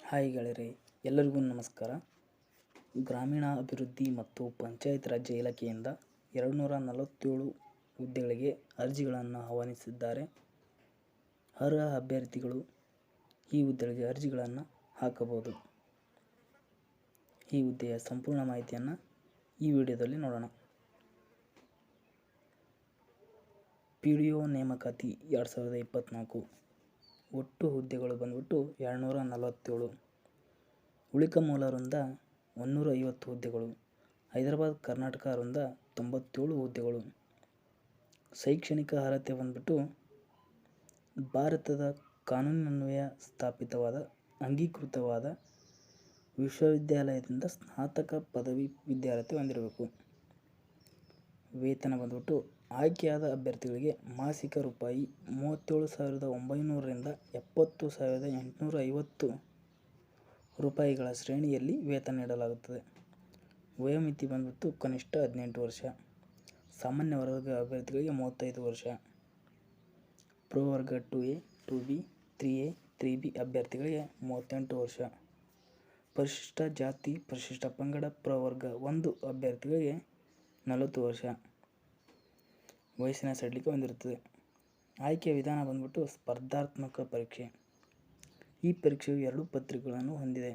Hi ಗೆಳೆಯರೇ, ಎಲ್ಲರಿಗೂ ನಮಸ್ಕಾರ. ಗ್ರಾಮೀಣಾಭಿವೃದ್ಧಿ ಮತ್ತು ಪಂಚಾಯತ್ ರಾಜ್ ಇಲಾಖೆಯಿಂದ 247 ಹುದ್ದೆಗಳಿಗೆ ಅರ್ಜಿಗಳನ್ನು ಆಹ್ವಾನಿಸಿದ್ದಾರೆ. ಅರ್ಹ ಅಭ್ಯರ್ಥಿಗಳು ಈ ಹುದ್ದೆಗಳಿಗೆ ಅರ್ಜಿಗಳನ್ನು ಹಾಕಬಹುದು. ಈ ಹುದ್ದೆಯ ಸಂಪೂರ್ಣ ಮಾಹಿತಿಯನ್ನು ಈ ವಿಡಿಯೋದಲ್ಲಿ ನೋಡೋಣ. PDO ನೇಮಕಾತಿ 2024. ಒಟ್ಟು ಹುದ್ದೆಗಳು ಬಂದ್ಬಿಟ್ಟು 247. ಉಳಿಕ ಮೂಲ ವೃಂದ 150 ಹುದ್ದೆಗಳು. ಹೈದರಾಬಾದ್ ಕರ್ನಾಟಕ ವೃಂದ 97 ಹುದ್ದೆಗಳು. ಶೈಕ್ಷಣಿಕ ಅರ್ಹತೆ ಬಂದ್ಬಿಟ್ಟು ಭಾರತದ ಕಾನೂನಿನನ್ವಯ ಸ್ಥಾಪಿತವಾದ ಅಂಗೀಕೃತವಾದ ವಿಶ್ವವಿದ್ಯಾಲಯದಿಂದ ಸ್ನಾತಕ ಪದವಿ ವಿದ್ಯಾರ್ಹತೆ ಹೊಂದಿರಬೇಕು. ವೇತನ ಬಂದ್ಬಿಟ್ಟು ಆಯ್ಕೆಯಾದ ಅಭ್ಯರ್ಥಿಗಳಿಗೆ ಮಾಸಿಕ ರೂಪಾಯಿ 37,900 ರಿಂದ 70,850 ರೂಪಾಯಿಗಳ ಶ್ರೇಣಿಯಲ್ಲಿ ವೇತನ ನೀಡಲಾಗುತ್ತದೆ. ವಯೋಮಿತಿ ಬಂದ್ಬಿಟ್ಟು ಕನಿಷ್ಠ 18 ವರ್ಷ. ಸಾಮಾನ್ಯ ವರ್ಗ ಅಭ್ಯರ್ಥಿಗಳಿಗೆ 35 ವರ್ಷ. ಪ್ರವರ್ಗ 2A, 2B, 3A, 3B ಅಭ್ಯರ್ಥಿಗಳಿಗೆ 38 ವರ್ಷ. ಪರಿಶಿಷ್ಟ ಜಾತಿ, ಪರಿಶಿಷ್ಟ ಪಂಗಡ ಪ್ರವರ್ಗ 1 ಅಭ್ಯರ್ಥಿಗಳಿಗೆ 40 ವರ್ಷ ವಯಸ್ಸಿನ ಸಡಿಲಿಕೆ ಹೊಂದಿರುತ್ತದೆ. ಆಯ್ಕೆಯ ವಿಧಾನ ಬಂದ್ಬಿಟ್ಟು ಸ್ಪರ್ಧಾತ್ಮಕ ಪರೀಕ್ಷೆ. ಈ ಪರೀಕ್ಷೆಯು 2 ಪತ್ರಿಕೆಗಳನ್ನು ಹೊಂದಿದೆ.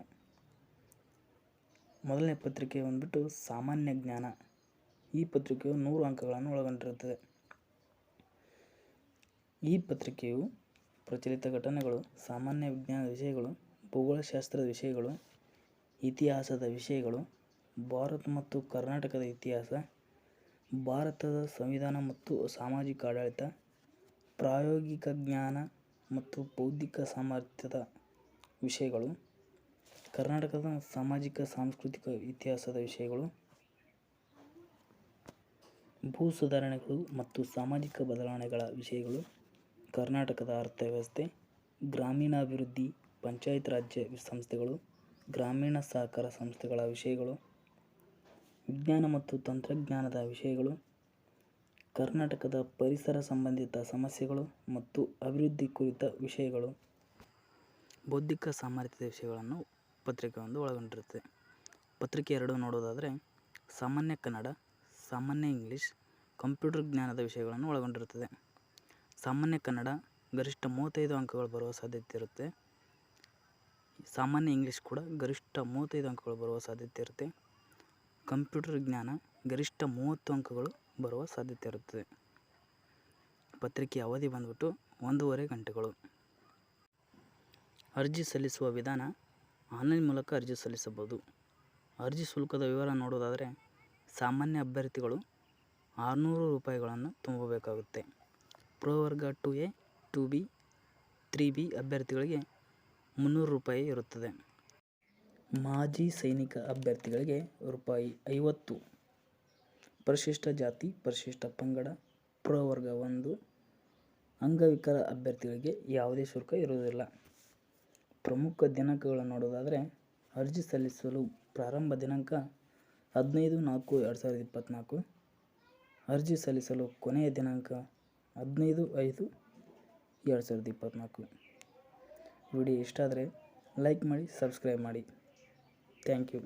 ಮೊದಲನೇ ಪತ್ರಿಕೆ ಬಂದ್ಬಿಟ್ಟು ಸಾಮಾನ್ಯ ಜ್ಞಾನ. ಈ ಪತ್ರಿಕೆಯು 100 ಅಂಕಗಳನ್ನು ಒಳಗೊಂಡಿರುತ್ತದೆ. ಈ ಪತ್ರಿಕೆಯು ಪ್ರಚಲಿತ ಘಟನೆಗಳು, ಸಾಮಾನ್ಯ ವಿಜ್ಞಾನದ ವಿಷಯಗಳು, ಭೂಗೋಳಶಾಸ್ತ್ರದ ವಿಷಯಗಳು, ಇತಿಹಾಸದ ವಿಷಯಗಳು, ಭಾರತ ಮತ್ತು ಕರ್ನಾಟಕದ ಇತಿಹಾಸ, ಭಾರತದ ಸಂವಿಧಾನ ಮತ್ತು ಸಾಮಾಜಿಕ ಆಡಳಿತ, ಪ್ರಾಯೋಗಿಕ ಜ್ಞಾನ ಮತ್ತು ಬೌದ್ಧಿಕ ಸಾಮರ್ಥ್ಯದ ವಿಷಯಗಳು, ಕರ್ನಾಟಕದ ಸಾಮಾಜಿಕ ಸಾಂಸ್ಕೃತಿಕ ಇತಿಹಾಸದ ವಿಷಯಗಳು, ಭೂ ಸುಧಾರಣೆಗಳು ಮತ್ತು ಸಾಮಾಜಿಕ ಬದಲಾವಣೆಗಳ ವಿಷಯಗಳು, ಕರ್ನಾಟಕದ ಅರ್ಥವ್ಯವಸ್ಥೆ, ಗ್ರಾಮೀಣಾಭಿವೃದ್ಧಿ, ಪಂಚಾಯತ್ ರಾಜ್ ಸಂಸ್ಥೆಗಳು, ಗ್ರಾಮೀಣ ಸಹಕಾರ ಸಂಸ್ಥೆಗಳ ವಿಷಯಗಳು, ವಿಜ್ಞಾನ ಮತ್ತು ತಂತ್ರಜ್ಞಾನದ ವಿಷಯಗಳು, ಕರ್ನಾಟಕದ ಪರಿಸರ ಸಂಬಂಧಿತ ಸಮಸ್ಯೆಗಳು ಮತ್ತು ಅಭಿವೃದ್ಧಿ ಕುರಿತ ವಿಷಯಗಳು, ಬೌದ್ಧಿಕ ಸಾಮರ್ಥ್ಯದ ವಿಷಯಗಳನ್ನು ಪತ್ರಿಕೆಯೊಂದು ಒಳಗೊಂಡಿರುತ್ತದೆ. ಪತ್ರಿಕೆ 2 ನೋಡೋದಾದರೆ ಸಾಮಾನ್ಯ ಕನ್ನಡ, ಸಾಮಾನ್ಯ ಇಂಗ್ಲಿಷ್, ಕಂಪ್ಯೂಟರ್ ಜ್ಞಾನದ ವಿಷಯಗಳನ್ನು ಒಳಗೊಂಡಿರುತ್ತದೆ. ಸಾಮಾನ್ಯ ಕನ್ನಡ ಗರಿಷ್ಠ 35 ಅಂಕಗಳು ಬರುವ ಸಾಧ್ಯತೆ ಇರುತ್ತೆ. ಸಾಮಾನ್ಯ ಇಂಗ್ಲಿಷ್ ಕೂಡ ಗರಿಷ್ಠ 35 ಅಂಕಗಳು ಬರುವ ಸಾಧ್ಯತೆ ಇರುತ್ತೆ. ಕಂಪ್ಯೂಟರ್ ಜ್ಞಾನ ಗರಿಷ್ಠ 30 ಅಂಕಗಳು ಬರುವ ಸಾಧ್ಯತೆ ಇರುತ್ತದೆ. ಪತ್ರಿಕೆಯ ಅವಧಿ ಬಂದ್ಬಿಟ್ಟು 1.5 ಗಂಟೆಗಳು. ಅರ್ಜಿ ಸಲ್ಲಿಸುವ ವಿಧಾನ ಆನ್ಲೈನ್ ಮೂಲಕ ಅರ್ಜಿ ಸಲ್ಲಿಸಬಹುದು. ಅರ್ಜಿ ಶುಲ್ಕದ ವಿವರ ನೋಡೋದಾದರೆ ಸಾಮಾನ್ಯ ಅಭ್ಯರ್ಥಿಗಳು 600 ರೂಪಾಯಿಗಳನ್ನು ತುಂಬಬೇಕಾಗುತ್ತೆ. ಪ್ರವರ್ಗ 2A, 2B, 3B ಅಭ್ಯರ್ಥಿಗಳಿಗೆ 300 ರೂಪಾಯಿ ಇರುತ್ತದೆ. ಮಾಜಿ ಸೈನಿಕ ಅಭ್ಯರ್ಥಿಗಳಿಗೆ ರೂಪಾಯಿ 50. ಪರಿಶಿಷ್ಟ ಜಾತಿ, ಪರಿಶಿಷ್ಟ ಪಂಗಡ ಪ್ರವರ್ಗ 1 ಅಂಗವಿಕಲ ಅಭ್ಯರ್ಥಿಗಳಿಗೆ ಯಾವುದೇ ಶುಲ್ಕ ಇರುವುದಿಲ್ಲ. ಪ್ರಮುಖ ದಿನಾಂಕಗಳನ್ನು ನೋಡೋದಾದರೆ ಅರ್ಜಿ ಸಲ್ಲಿಸಲು ಪ್ರಾರಂಭ ದಿನಾಂಕ 15/4/2024. ಅರ್ಜಿ ಸಲ್ಲಿಸಲು ಕೊನೆಯ ದಿನಾಂಕ 15/5/2024. ವಿಡಿಯೋ ಇಷ್ಟ ಆದರೆ ಲೈಕ್ ಮಾಡಿ, ಸಬ್ಸ್ಕ್ರೈಬ್ ಮಾಡಿ. Thank you.